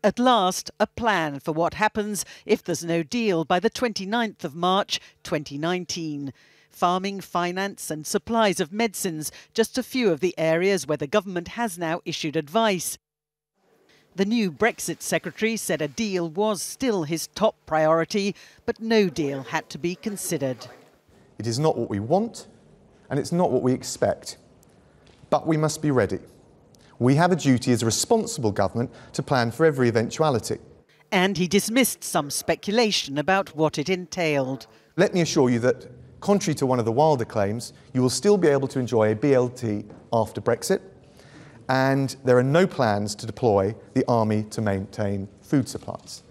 At last, a plan for what happens if there's no deal by the 29th of March 2019. Farming, finance and supplies of medicines, just a few of the areas where the government has now issued advice. The new Brexit Secretary said a deal was still his top priority, but no deal had to be considered. It is not what we want, and it's not what we expect. But we must be ready. We have a duty as a responsible government to plan for every eventuality. And he dismissed some speculation about what it entailed. Let me assure you that, contrary to one of the wilder claims, you will still be able to enjoy a BLT after Brexit, and there are no plans to deploy the army to maintain food supplies.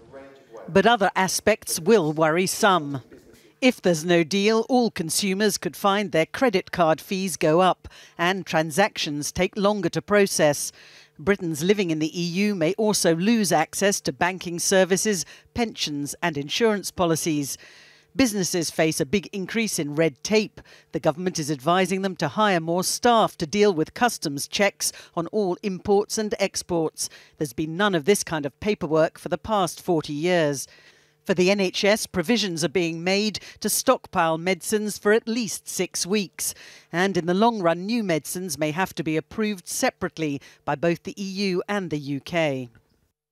But other aspects will worry some. If there's no deal, all consumers could find their credit card fees go up and transactions take longer to process. Britons living in the EU may also lose access to banking services, pensions and insurance policies. Businesses face a big increase in red tape. The government is advising them to hire more staff to deal with customs checks on all imports and exports. There's been none of this kind of paperwork for the past 40 years. For the NHS, provisions are being made to stockpile medicines for at least 6 weeks. And in the long run, new medicines may have to be approved separately by both the EU and the UK.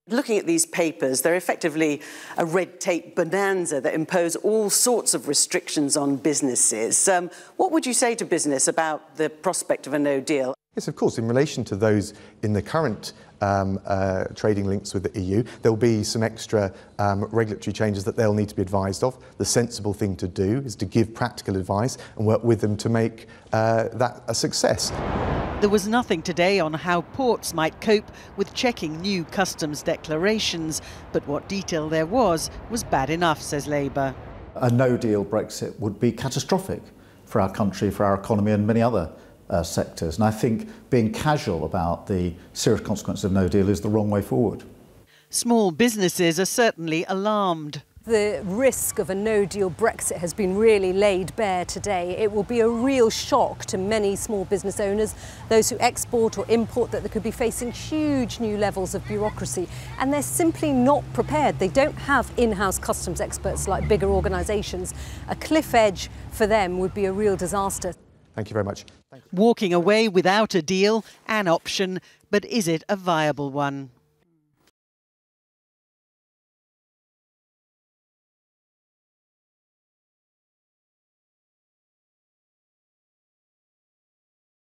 Looking at these papers, they're effectively a red tape bonanza that impose all sorts of restrictions on businesses. What would you say to business about the prospect of a no deal? Yes, of course, in relation to those in the current trading links with the EU, there will be some extra regulatory changes that they'll need to be advised of. The sensible thing to do is to give practical advice and work with them to make that a success. There was nothing today on how ports might cope with checking new customs declarations, but what detail there was bad enough, says Labour. A no-deal Brexit would be catastrophic for our country, for our economy and many other sectors. And I think being casual about the serious consequences of no deal is the wrong way forward. Small businesses are certainly alarmed. The risk of a no-deal Brexit has been really laid bare today. It will be a real shock to many small business owners, those who export or import, that they could be facing huge new levels of bureaucracy. And they're simply not prepared. They don't have in-house customs experts like bigger organisations. A cliff edge for them would be a real disaster. Thank you very much. Walking away without a deal, an option, but is it a viable one?